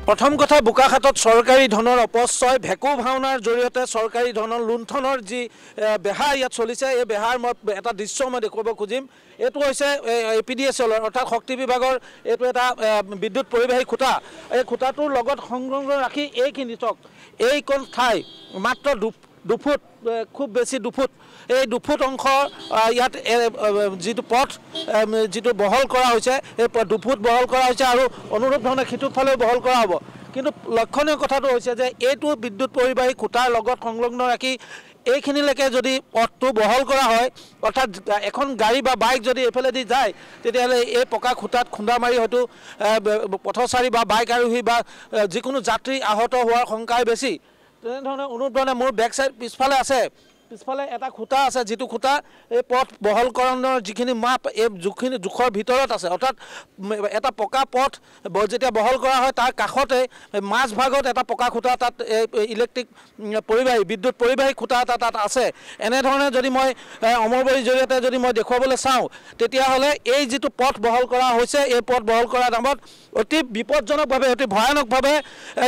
প্ৰথম কথা বোকাখাতত চৰকাৰী ধনৰ অপচয় ভেকু ভাওনাৰ জৰিয়তে চৰকাৰী ধনৰ লুণ্ঠনৰ যি বেহা ইয়াত চলিছে এই বেহাৰ মই এটা দৃশ্য মই দেখুৱাব খুজিম এইটো হৈছে APDSL অৰ্থাৎ শক্তি বিভাগৰ এইটো এটা বিদ্যুৎ পৰিবাহী খুঁটা এই খুঁটাটোৰ লগত সংলগ্ন ৰাখি এইখিনি চক এইকণ ঠাই মাত্ৰ 2 ফুট খুব বেছি 2 ফুট এই 2 ফুট অংশ ইয়াত যিটো পথ যিটো বহল কৰা হৈছে এই 2 ফুট বহল কৰা হৈছে আৰু অনুৰূপ ধৰণে সিটোফালে বহল কৰা হ'ব কিন্তু লক্ষণীয় কথাটো হৈছে যে এইটো বিদ্যুৎ পৰিবাহী খুঁটাৰ লগত সংলগ্ন ৰাখি এইখিনিলৈকে যদি পথটো বহল কৰা হয় অৰ্থাৎ এখন গাড়ী বা বাইক যদি এইফালেদি যায় তেতিয়াহ'লে এই পকা খুঁটাত খুন্দা মাৰি হয়তো পথচাৰী বা বাইক আৰোহী বা যিকোনো যাত্ৰী আহত হোৱাৰ শংকাই বেছি তেনেধৰণে অনুৰূপ ধৰণে মোৰ বেক চাইড পিছফালে আছে পিছফালে এটা খুঁটা আছে যিটো খুঁটা এই পথ বহলকৰণৰ যিখিনি মাপ এই জোখৰ ভিতৰত আছে অৰ্থাৎ এটা পকা পথ যেতিয়া বহল কৰা হয় তাৰ কাষতে মাছ ভাগত এটা পকা খুঁটা তাত ইলেক্ট্ৰিক পৰিবাহী বিদ্যুৎ পৰিবাহী খুঁটা এটা তাত আছে এনেধৰণে যদি মই অমৰবাৰীৰ জৰিয়তে যদি মই দেখুৱাবলৈ চাওঁ তেতিয়াহ'লে এই যিটো পথ বহল কৰা হৈছে এই পথ বহল কৰাৰ নামত অতি বিপদজনকভাৱে অতি ভয়ানকভাৱে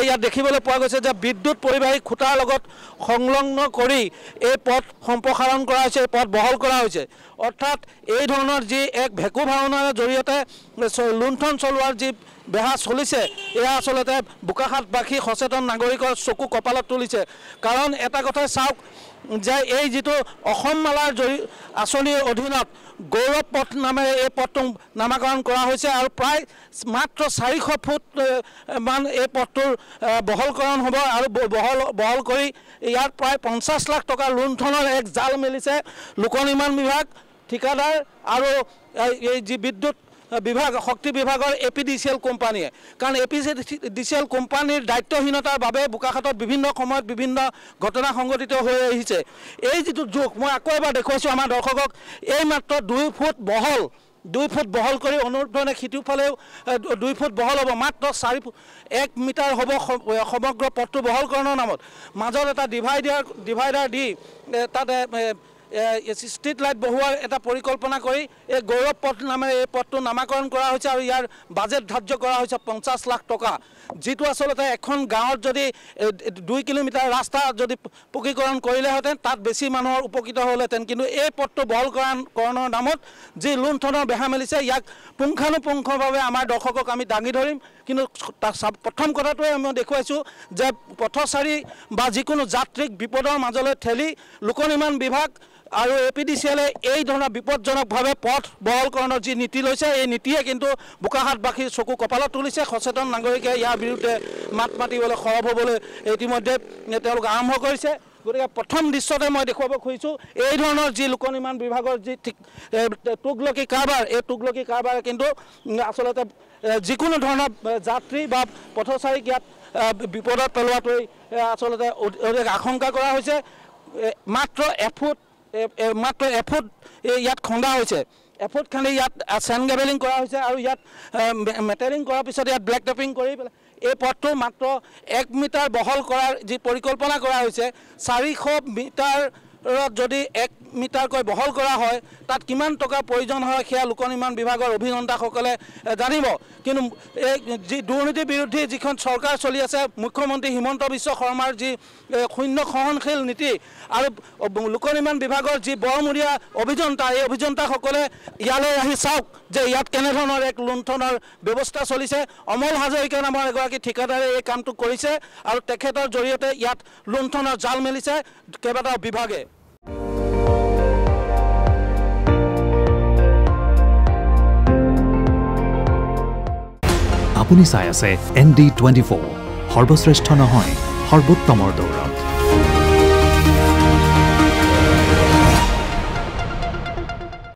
ইয়াত দেখিবলৈ পোৱা গৈছে যে বিদ্যুৎ পৰিবাহী খুঁটাৰ লগত সংলগ্ন কৰি এই পথ সম্প্ৰসাৰণ কৰা হৈছে পথ বহল কৰা হৈছে অৰ্থাৎ এই ধৰণৰ যি এক ভেকু ভাওনাৰ জৰিয়তে লুণ্ঠন চলোৱাৰ যি বেহা চলিছে এয়া আচলতে বোকাখাতবাসী সচেতন নাগৰিকৰ চকু কপালত তুলিছে কাৰণ এটা কথা চাওক যে এই যিটো অসম মালাৰ আঁচনিৰ অধীনত গৌৰৱ পথ নামেৰে এই পথটো নামাকৰণ কৰা হৈছে আৰু প্ৰায় মাত্ৰ 400 ফুট মান এই পথটোৰ বহলকৰণ হ'ব আৰু বহল কৰি ইয়াৰ প্ৰায় 50 লাখ টকা লুণ্ঠনৰ এক জাল মেলিছে লোক নিৰ্মাণ বিভাগ ঠিকাদাৰ আৰু এই যি বিদ্যুৎ বিভাগ শক্তি বিভাগৰ APDCL কোম্পানীয়ে কাৰণ APDCL কোম্পানীৰ দায়িত্বহীনতাৰ বাবে বোকাখাতত বিভিন্ন সময়ত বিভিন্ন ঘটনা সংঘটিত হৈ আহিছে এই যিটো জোখ মই আকৌ এবাৰ দেখুৱাইছোঁ আমাৰ দৰ্শকক এই মাত্ৰ 2 ফুট বহল কৰি অনুৰূপ ধৰণে সিটোফালেও 2 ফুট বহল হ'ব মাত্ৰ 1 মিটাৰ হ'ব সমগ্ৰ পথটো বহলকৰণৰ নামত মাজত এটা ডিভাইডাৰ দি তাতে ষ্ট্ৰীট লাইট বহুৱাৰ এটা পৰিকল্পনা কৰি এই গৌৰৱ পথ নামেৰে এই পথটো নামাকৰণ কৰা হৈছে আৰু ইয়াৰ বাজেট ধাৰ্য কৰা হৈছে 50 লাখ টকা যিটো আচলতে এখন গাঁৱত যদি 2 কিলোমিটাৰ ৰাস্তা যদি পকীকৰণ কৰিলেহেঁতেন তাত বেছি মানুহৰ উপকৃত হ'লহেঁতেন কিন্তু এই পথটো বহলকৰণৰ নামত যি লুণ্ঠনৰ বেহা মেলিছে ইয়াক পুংখানুপুংখভাৱে আমাৰ দৰ্শকক আমি দাঙি ধৰিম কিন্তু প্ৰথম কথাটোৱে আমি দেখুৱাইছোঁ যে পথচাৰী বা যিকোনো যাত্ৰীক বিপদৰ মাজলৈ ঠেলি লোক নিৰ্মাণ বিভাগ আৰু APDCL এই ধৰণৰ বিপদজনকভাৱে পথ বহলকৰণৰ যি নীতি লৈছে এই নীতিয়ে কিন্তু বোকাখাতবাসীৰ চকু কপালত তুলিছে সচেতন নাগৰিকে ইয়াৰ বিৰুদ্ধে মাত মাতিবলৈ সৰব হ'বলৈ ইতিমধ্যে তেওঁলোক আৰম্ভ কৰিছে গতিকে প্ৰথম দৃশ্যতে মই দেখুৱাব খুজিছোঁ এই ধৰণৰ যি লোক নিৰ্মাণ বিভাগৰ যি তুগলকি কাৰবাৰ এই তুগলকি কাৰবাৰে কিন্তু আচলতে যিকোনো ধৰণৰ যাত্ৰী বা পথচাৰীক ইয়াত বিপদত পেলোৱাটোৱে আচলতে অধিক আশংকা কৰা হৈছে মাত্ৰ এফুট ইয়াত খন্দা হৈছে এফুট খান্দি ইয়াত চেন গেবেলিং কৰা হৈছে আৰু ইয়াত মেটেলিং কৰাৰ পিছত ইয়াত ব্লেক টেপিং কৰি এই পথটো মাত্ৰ 1 মিটাৰ বহল কৰাৰ যি পৰিকল্পনা কৰা হৈছে 400 মিটাৰত যদি 1 মিটাৰকৈ বহল কৰা হয় তাত কিমান টকাৰ প্ৰয়োজন হয় সেয়া লোক নিৰ্মাণ বিভাগৰ অভিযন্তাসকলে জানিব কিন্তু এই যি দুৰ্নীতিৰ বিৰুদ্ধে যিখন চৰকাৰ চলি আছে মুখ্যমন্ত্ৰী হিমন্ত বিশ্ব শৰ্মাৰ যি শূন্য সহনশীল নীতি আৰু লোক নিৰ্মাণ বিভাগৰ যি বৰমূৰীয়া অভিযন্তা এই অভিযন্তাসকলে ইয়ালৈ আহি চাওক যে ইয়াত কেনেধৰণৰ এক লুণ্ঠনৰ ব্যৱস্থা চলিছে অমল হাজৰিকা নামৰ এগৰাকী ঠিকাদাৰে এই কামটো কৰিছে আৰু তেখেতৰ জৰিয়তে ইয়াত লুণ্ঠনৰ জাল মেলিছে কেইবাটাও বিভাগে আপুনি চাই আছে ND24 সৰ্বশ্ৰেষ্ঠ নহয় সৰ্বোত্তমৰ দৌৰ